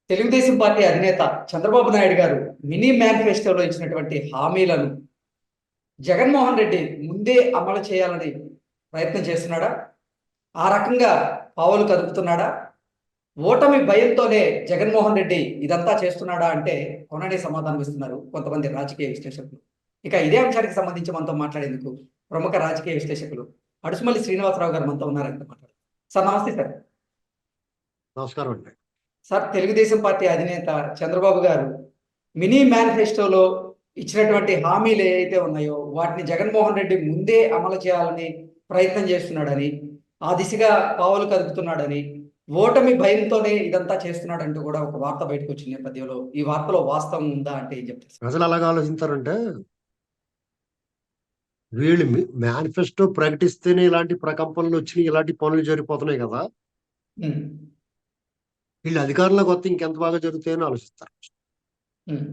Telugu Desam party అధినేత చంద్రబాబు నాయుడు గారు mini మేనిఫెస్టోలో ఇచ్చినటువంటి హామీలను జగన్మోహన్ రెడ్డి ముందే అమలు చేయాలని ప్రయత్నం చేస్తున్నాడా? ఆ రకంగా పావులు కదుపుతున్నాడా? ఓటమి భయంతోనే జగన్మోహన్ రెడ్డి ఇదంతా చేస్తున్నాడా అంటే కొననే సమాధానం ఇస్తున్నారు కొంతమంది రాజకీయ విశ్లేషకులు. ఇక ఇదే అంశానికి సంబంధించి మనతో మాట్లాడేందుకు ప్రముఖ రాజకీయ విశ్లేషకులు అడుసుమల్లి శ్రీనివాసరావు గారు మనతో ఉన్నారంట మాట్లాడు. సార్ నమస్తే సార్. నమస్కారం అండి. సార్, తెలుగుదేశం పార్టీ అధినేత చంద్రబాబు గారు మినీ మేనిఫెస్టోలో ఇచ్చినటువంటి హామీలు ఏవైతే ఉన్నాయో వాటిని జగన్మోహన్ రెడ్డి ముందే అమలు చేయాలని ప్రయత్నం చేస్తున్నాడని, ఆ దిశగా పావులు కదుపుతున్నాడని, ఓటమి భయంతోనే ఇదంతా చేస్తున్నాడంటూ కూడా ఒక వార్త బయటకు వచ్చిన నేపథ్యంలో ఈ వార్తలో వాస్తవం ఉందా అంటే ఏం చెప్తారు సార్? ప్రజలు అలాగ ఆలోచిస్తారంటే వీళ్ళు మేనిఫెస్టో ప్రకటిస్తేనే ఇలాంటి ప్రకంపనలు వచ్చి ఇలాంటి పనులు జరిగిపోతున్నాయి కదా. ఉమ్, వీళ్ళు అధికారంలోకి వస్తే ఇంకెంత బాగా జరుగుతాయని ఆలోచిస్తారు. ఉమ్,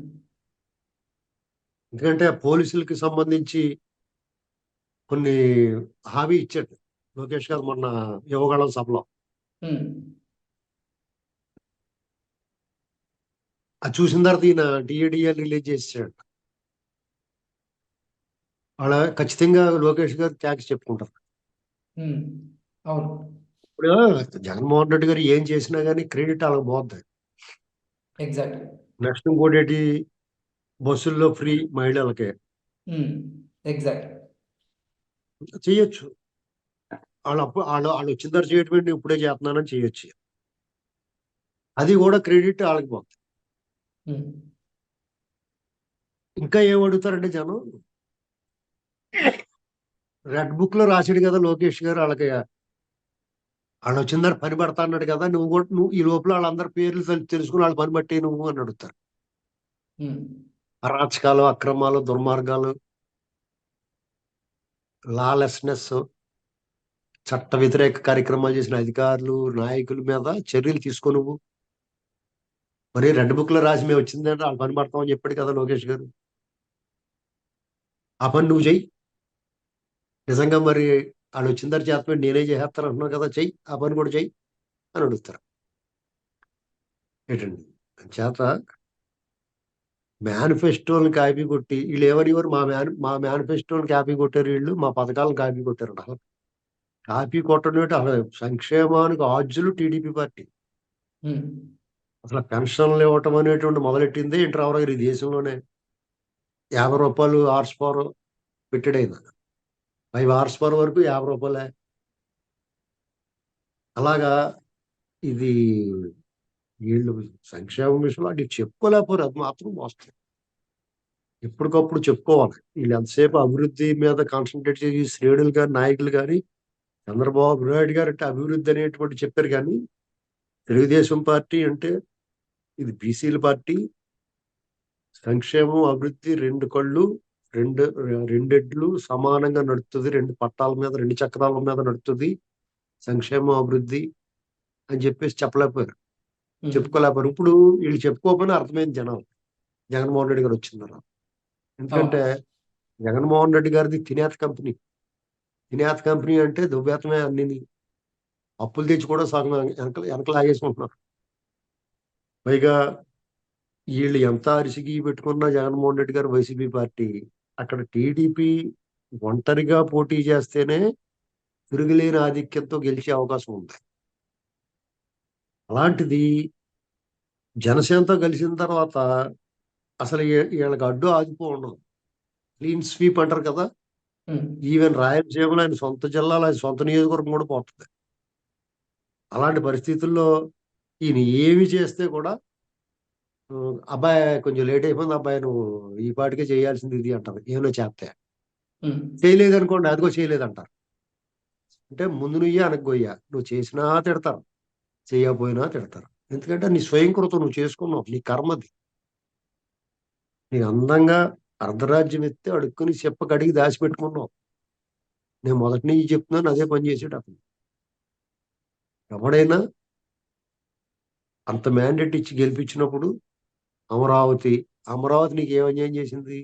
ఎందుకంటే పోలీసులకి సంబంధించి కొన్ని హామీ ఇచ్చాడు లోకేష్ గారు మొన్న యువగళం సభలో. ఉమ్, అది చూసిన తర్వాత ఈయన డిఏడిఎల్ రిలీజ్ చేసాడు. వాళ్ళ ఖచ్చితంగా లోకేష్ గారు ట్యాక్స్ చెప్పుకుంటారు. ఉమ్, అవును. ఇప్పుడు జగన్మోహన్ రెడ్డి గారు ఏం చేసినా కానీ క్రెడిట్ వాళ్ళకి పోద్ది. ఎగ్జాక్ట్. నెక్స్ట్ ఇంకోటి ఏంటి, బస్సుల్లో ఫ్రీ మహిళలకే ఎగ్జాక్ట్. చేయొచ్చు. వాళ్ళు వచ్చిన తర్వాత చేయటం ఏంటి, ఇప్పుడే చేస్తున్నానని చేయొచ్చు. అది కూడా క్రెడిట్ వాళ్ళకి పోతుంది. ఇంకా ఏం అడుగుతారంటే జనం, రెడ్ బుక్ లో రాసాడు కదా లోకేష్ గారు, వాళ్ళకి వాళ్ళు వచ్చిన తర్వాత పని పడతా అన్నాడు కదా, నువ్వు ఈ లోపల వాళ్ళందరి పేర్లు తెలుసుకుని వాళ్ళు పని బట్టి నువ్వు అని అడుగుతారు. అరాచకాలు, అక్రమాలు, దుర్మార్గాలు, లాలెస్నెస్, చట్ట వ్యతిరేక కార్యక్రమాలు చేసిన అధికారులు, నాయకుల మీద చర్యలు తీసుకో నువ్వు. మరి రెడ్ బుక్ లో రాసి మేము వచ్చిందంటే వాళ్ళు పని పడతామని చెప్పాడు కదా లోకేష్ గారు. ఆ పని నువ్వు చెయ్యి. నిజంగా మరి వాళ్ళు వచ్చిన తర్వాత చేస్తామని నేనే చేసేస్తాను అంటున్నావు కదా, చెయ్యి, ఆ పని కూడా చెయ్యి అని అడుగుతారు. ఏంటండి చేత మేనిఫెస్టోని కాపీ కొట్టి వీళ్ళు ఏమనేవారు, మా మేనిఫెస్టోని కాపీ కొట్టారు, వీళ్ళు మా పథకాలను కాపీ కొట్టారు. అసలు కాపీ కొట్టడం ఏంటి, అసలు సంక్షేమానికి ఆద్యులు టీడీపీ పార్టీ. అసలు పెన్షన్లు ఇవ్వటం అనేటువంటి మొదలెట్టింది ఇంటర్ గారు ఈ దేశంలోనే. 50 రూపాయలు హార్స్ పవర్ పెట్టాడైనా, 5 హార్స్ పవర్ వరకు 50 రూపాయలే. అలాగా ఇది వీళ్ళు సంక్షేమం విషయంలో అది చెప్పుకోలేకపోరు, అది మాత్రం మోసం. ఎప్పటికప్పుడు చెప్పుకోవాలి. వీళ్ళు ఎంతసేపు అభివృద్ధి మీద కాన్సన్ట్రేట్ చేసి శ్రేణులు కానీ నాయకులు కానీ, చంద్రబాబు నాయుడు గారు అంటే అభివృద్ధి అనేటువంటి చెప్పారు కానీ, తెలుగుదేశం పార్టీ అంటే ఇది బీసీల పార్టీ, సంక్షేమం అభివృద్ధి రెండు కళ్ళు, రెండు రెండెడ్లు సమానంగా నడుస్తుంది, రెండు పట్టాల మీద, రెండు చక్రాల మీద నడుస్తుంది సంక్షేమం అభివృద్ధి అని చెప్పేసి చెప్పలేకపోయారు, చెప్పుకోలేకపోయారు. ఇప్పుడు వీళ్ళు చెప్పుకోకపోయినా అర్థమైంది జనాలు జగన్మోహన్ రెడ్డి గారు వచ్చిందన్నారు. ఎందుకంటే జగన్మోహన్ రెడ్డి గారిది తినేత కంపెనీ. తినేత కంపెనీ అంటే దువ్వేతమే అన్ని, అప్పులు తెచ్చి కూడా సగం వెనక లాగేసుకుంటున్నారు. పైగా వీళ్ళు ఎంత అరిసిగి పెట్టుకున్న జగన్మోహన్ రెడ్డి గారు వైసీపీ పార్టీ, అక్కడ టీడీపీ ఒంటరిగా పోటీ చేస్తేనే తిరుగులేని ఆధిక్యంతో గెలిచే అవకాశం ఉంది. అలాంటిది జనసేనతో కలిసిన తర్వాత అసలు వీళ్ళకి అడ్డు ఆగిపో ఉండదు. క్లీన్ స్వీప్ అంటారు కదా, ఈవెన్ రాయలసీమలో ఆయన సొంత జిల్లాలో ఆయన సొంత నియోజకవర్గం కూడా పోతుంది. అలాంటి పరిస్థితుల్లో ఈయన ఏమి చేస్తే కూడా అబ్బాయి కొంచెం లేట్ అయిపోయింది, అబ్బాయి నువ్వు ఈ పాటికే చేయాల్సింది ఇది అంటారు. ఏమైనా చేస్తే చేయలేదు అనుకోండి, అదిగో చేయలేదంటారు. అంటే ముందు నువ్వే వెనక్కి నువ్వు చేసినా తిడతారు, చేయకపోయినా తిడతారు. ఎందుకంటే నీ స్వయంకృతం నువ్వు చేసుకున్నావు, నీ కర్మది. నీ అందంగా అర్ధరాజ్యం ఎత్తే అడుక్కుని చెప్ప కడిగి దాచిపెట్టుకున్నావు. నేను మొదటి నుంచి చెప్తున్నాను, అదే పని చేసాడు అతను. ఎవడైనా అంత మ్యాండేట్ ఇచ్చి గెలిపించినప్పుడు అమరావతి అమరావతి నీకు ఏం అన్యాయం చేసింది?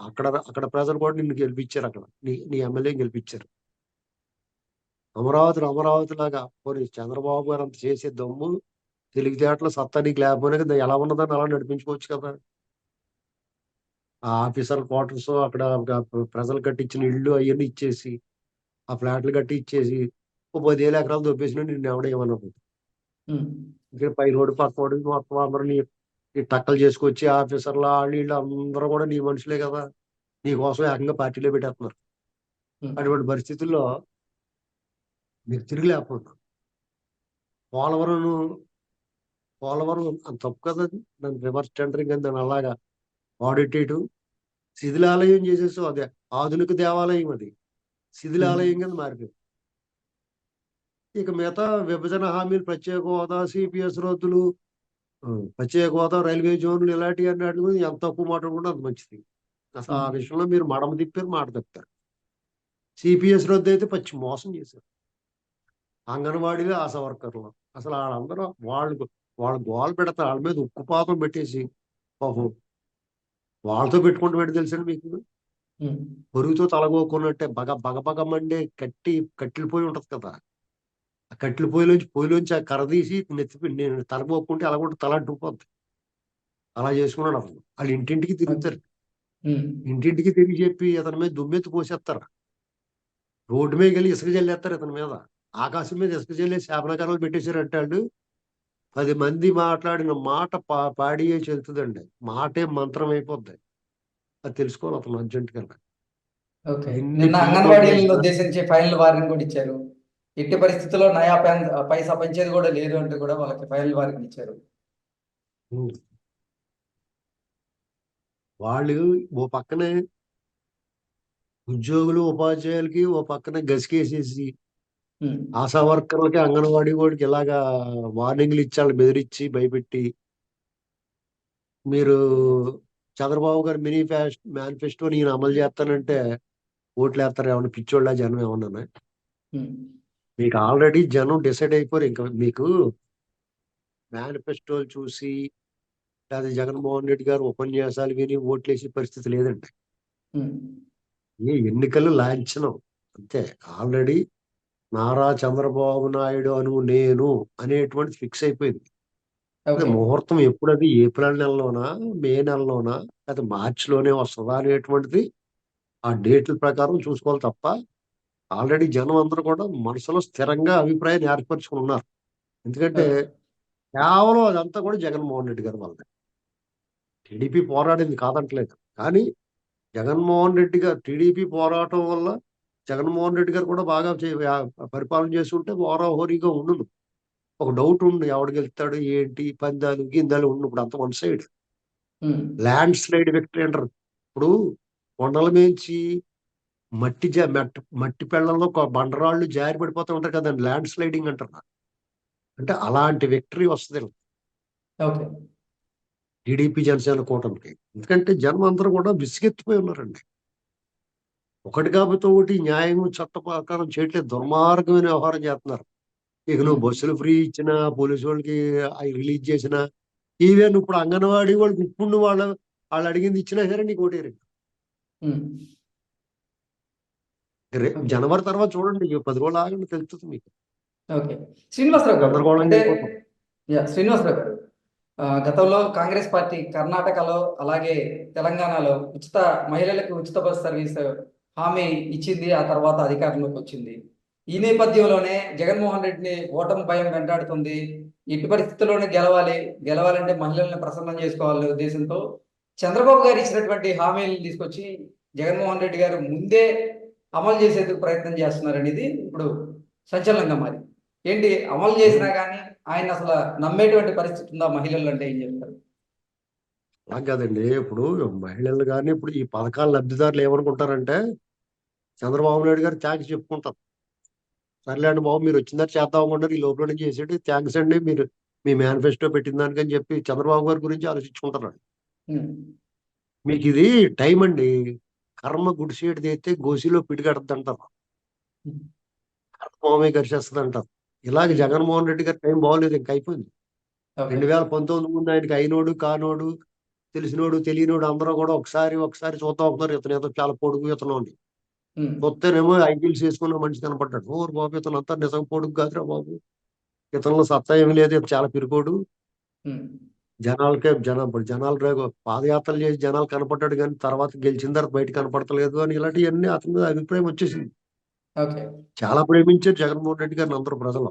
అక్కడ అక్కడ ప్రజలు కూడా నిన్ను గెలిపించారు, అక్కడ నీ ఎమ్మెల్యే గెలిపించారు. అమరావతి లాగా పోనీ చంద్రబాబు గారు అంత చేసే దమ్ము తెలివితేటలు సత్తా నీకు లేకపోయినా కదా ఎలా ఉన్నదాన్ని అలా నడిపించుకోవచ్చు కదా. ఆ ఆఫీసర్ క్వార్టర్స్ అక్కడ ప్రజలు కట్టించిన ఇళ్ళు అవన్నీ ఇచ్చేసి, ఆ ఫ్లాట్లు కట్టి ఇచ్చేసి, ఓ 10,000 ఎకరాలు దొబ్బేసినా నిన్ను ఎవడు ఏమనరు. ఉమ్, ఇక్కడ పైనోడు పక్కోడు మొత్తం అందరూ ఈ టక్కలు చేసుకొచ్చి ఆఫీసర్లు ఆళ్ళు వీళ్ళు అందరూ కూడా నీ మనుషులే కదా. నీ కోసం ఏకంగా పార్టీలో పెట్టేస్తున్నారు. ఉమ్, అటువంటి పరిస్థితుల్లో మీరు తిరగలేకపోతున్నారు. పోలవరం పోలవరం అంత తప్పు కదా అది. దాన్ని రివర్స్ టెండరింగ్ అని దాన్ని అలాగా ఆడిట్ చేయటం, శిథిలాలయం చేసేసాం. అదే ఆధునిక దేవాలయం అది ఉమ్, శిథిలాలయం కింద మారిపోయింది. ఇక మిగతా విభజన హామీలు, ప్రత్యేక హోదా, సిపిఎస్ రద్దులు, ప్రత్యేక హోదా, రైల్వే జోన్లు ఇలాంటి అన్నిటి గురించి ఎంత తక్కువ మాట్లాడుకుంటే అంత మంచిది. అసలు ఆ ఉమ్, విషయంలో మీరు మడమ తిప్పారు, మాట తప్పారు. సిపిఎస్ రద్దు అయితే పచ్చి మోసం చేశారు. అంగన్వాడీలు, ఆశా వర్కర్లు అసలు వాళ్ళందరూ వాళ్ళు గోల పెడతారు. వాళ్ళ మీద ఉక్కుపాతం పెట్టేసి పాపం వాళ్ళతో పెట్టుకుంటూ తెలుసండి మీకు. ఉమ్, పొరుగుతో తలగోకున్నట్టే బగ బగ బగ మండే కట్టెల పొయ్యి ఉంటది కదా. ఆ కట్టెల పొయ్యిలోంచి ఆ కర్ర తీసి నేను తలగోక్కుంటే అలా కూడా తల అంటుకుపోద్ది. అలా చేసుకున్నాడు అతను. వాళ్ళు ఇంటింటికి ఓకే. తిరుగుతారు. ఉమ్, ఇంటింటికి తిరిగి చెప్పి అతని మీద దుమ్మెత్తి పోసేస్తారు. రోడ్డు మీద వెళ్ళి ఇసుక జల్లేస్తారు ఇతని మీద. ఆకాశం మీద ఇసుక జల్లి శాపనకరాలు పెట్టేశారంటే వాళ్ళు 10 మంది మాట్లాడిన మాట పాడియే చెల్తుందండి. మాటే మంత్రం అయిపోద్ది. అది తెలుసుకోవాలి అతను అర్జెంట్ గా. ఓకే. ఎన్ని నిన్న పిల్లి పనులు అంగన్వాడీలను చేసినా. ఉద్దేశించి ఫైనల్ వార్నింగ్ కూడా ఇచ్చారు. ఎట్టి పరిస్థితుల్లో నయా పైసా పెంచేది కూడా లేదు అంటూ కూడా వాళ్ళకి ఫైనల్ వార్నింగ్ ఇచ్చారు. ఉమ్, వాళ్ళు ఓ పక్కనే ఉద్యోగులు, ఉపాధ్యాయులకి ఓ పక్కన గసికేసేసి, ఉమ్, ఆశా వర్కర్లకి, అంగన్వాడీ వాడికి ఇలాగా వార్నింగ్లు ఇచ్చి వాళ్ళు బెదిరించి భయపెట్టి, మీరు చంద్రబాబు గారు మేనిఫెస్టో నేను అమలు చేస్తానంటే ఓట్లు వేస్తారు ఏమన్నా పిచ్చోళ్ళ జనం ఏమన్నా. ఉమ్, మీకు ఆల్రెడీ జనం డిసైడ్ అయిపోరు. ఇంకా మీకు మేనిఫెస్టోలు చూసి లేదా జగన్మోహన్ రెడ్డి గారు ఉపన్యాసాలు విని ఓట్లేసే పరిస్థితి లేదండి. ఉమ్, ఈ ఎన్నికలు లాంఛనం అంతే. ఆల్రెడీ నారా చంద్రబాబు నాయుడు నేను అనేటువంటిది ఫిక్స్ అయిపోయింది. అది ఓకే. ముహూర్తం ఎప్పుడది ఏప్రిల్ నెలలోనా, మే నెలలోనా, లేదా మార్చిలోనే వస్తుందా అనేటువంటిది ఆ డేట్ల ప్రకారం చూసుకోవాలి తప్ప ఆల్రెడీ జనం అందరూ కూడా మనసులో స్థిరంగా అభిప్రాయాన్ని ఏర్పరచుకుని ఉన్నారు. ఎందుకంటే ఓకే. కేవలం అదంతా కూడా జగన్మోహన్ రెడ్డి గారి వల్లే. టీడీపీ పోరాడింది కాదంటలేదు. కానీ జగన్మోహన్ రెడ్డి గారు టీడీపీ పోరాటం వల్ల జగన్మోహన్ రెడ్డి గారు కూడా బాగా పరిపాలన చేస్తుంటే హోరాహోరీగా ఉండును. ఒక డౌట్ ఉంది ఎవడు గెలుస్తాడు ఏంటి పందాలు గిందాలు ఉండు. ఇప్పుడు అంత వన్ సైడ్ ఉమ్, ల్యాండ్ స్లైడ్ విక్టరీ అంటారు. ఇప్పుడు కొండల మించి మట్టి పెళ్లంలో బండరాళ్ళు జారి పడిపోతూ ఉంటారు కదండి, ల్యాండ్ స్లైడింగ్ అంటారు. అంటే అలాంటి విక్టరీ వస్తుంది ఓకే. టీడీపీ జనసేన కూటమికి. ఎందుకంటే జనం అందరూ కూడా విసిగెత్తిపోయి ఉన్నారండి. ఒకటి కాకపోతే ఒకటి న్యాయం చట్ట ప్రకారం చేయట్లేదు, దుర్మార్గమైన వ్యవహారం చేస్తున్నారు. ఇక నువ్వు ఉమ్, బస్సులు ఫ్రీ ఇచ్చినా, పోలీసు వాళ్ళకి అవి రిలీజ్ చేసినా, ఈవెన్ ఇప్పుడు అంగన్వాడీ వాళ్ళకి ఇప్పుడు వాళ్ళు అడిగింది ఇచ్చినా సరే నీకు ఓటేరు. ఉమ్, ఓకే. జనవరి తర్వాత చూడండి, ఇక 10 రోజులు ఆగండి తెలుస్తుంది మీకు. ఓకే. శ్రీనివాసరావు గారు గందరగోళంగా అంటే అయిపోతాం. శ్రీనివాసరావు గారు గతంలో కాంగ్రెస్ పార్టీ కర్ణాటకలో అలాగే తెలంగాణలో మహిళలకు ఉచిత బస్ సర్వీస్ హామీ ఇచ్చింది. ఆ తర్వాత అధికారంలోకి వచ్చింది. ఈ నేపథ్యంలోనే జగన్మోహన్ రెడ్డిని ఓటమి భయం వెంటాడుతుంది. ఎట్టి పరిస్థితుల్లోనే గెలవాలంటే మహిళల్ని ప్రసన్నం చేసుకోవాలనే ఉద్దేశంతో చంద్రబాబు గారు ఇచ్చినటువంటి హామీలను తీసుకొచ్చి జగన్మోహన్ రెడ్డి గారు ముందే అమలు చేసేందుకు ప్రయత్నం చేస్తున్నారనేది ఇప్పుడు సంచలనంగా మారింది. ఏంటి అమలు చేసినా కానీ ఆయన అసలు నమ్మేటువంటి పరిస్థితి ఉందా మహిళలు అంటే ఏం చెప్తారు? అలా కాదండి. ఇప్పుడు మహిళలు కానీ ఇప్పుడు ఈ పథకాల లబ్ధిదారులు ఏమనుకుంటారంటే చంద్రబాబు నాయుడు గారు థ్యాంక్స్ చెప్పుకుంటారు. సర్లేండి బాబు మీరు వచ్చిందని చేద్దాం అనుకుంటారు. ఈ లోపల చేసేటి థ్యాంక్స్ అండి మీరు మీ మేనిఫెస్టో పెట్టిన దానికని చెప్పి చంద్రబాబు గారి గురించి ఆలోచించుకుంటున్నాడు. ఉమ్, మీకు ఇది టైం అండి. కర్మ గుడిసేటిది అయితే గోసిలో పిడిగడద్దు అంటారు. ఉమ్, కర్మమే గడిచేస్తుంది అంటారు. ఇలాగ ఉమ్, జగన్మోహన్ రెడ్డి గారి టైం బాగోలేదు, ఇంక అయిపోయింది. ఓకే. 2019 ముందు ఆయనకి అయినోడు కానోడు తెలిసినోడు తెలియనోడు అందరూ కూడా ఒకసారి చూద్దాం అనుకున్నారు. ఇతను ఏదో చాలా పొడుగు ఇతను అని. ఉమ్, చూస్తేనేమో ఐపీఎల్స్ వేసుకున్న మనిషి కనపడ్డాడు. ఓరు బాబు ఇతను అంతా నిజం పొడుగు కాదురా బాబు. ఇతరుల సత్తా ఏమి లేదు, ఇతను చాలా పిరికోడు, ఉమ్, ఇప్పుడు జనాలు పాదయాత్రలు చేసి జనాలు కనపడ్డాడు, కానీ తర్వాత గెలిచిన తర్వాత బయట కనపడతలేదు అని ఇలాంటివన్నీ అతని మీద అభిప్రాయం వచ్చేసింది. ఓకే. చాలా ప్రేమించారు జగన్మోహన్ రెడ్డి గారిని అందరూ ప్రజలు.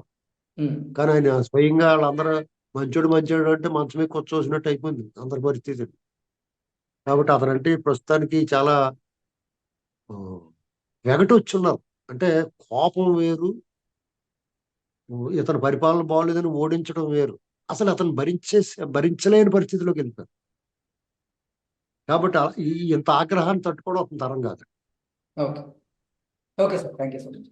ఉమ్, కానీ ఆయన స్వయంగా వాళ్ళందరూ మంచోడు అంటే మంచమే కూర్చోసినట్టు అయిపోయింది అందరి పరిస్థితి. కాబట్టి అతనంటే ప్రస్తుతానికి చాలా ఆ, వెగటొచ్చున్నారు. అంటే కోపం వేరు, ఇతని పరిపాలన బాగోలేదని ఓడించడం వేరు. అసలు అతను భరించలేని పరిస్థితిలోకి వెళ్ళిపోయారు. కాబట్టి ఇంత ఆగ్రహాన్ని తట్టుకోవడం అతని తరం కాదు. Okay. Okay sir, thank you so much.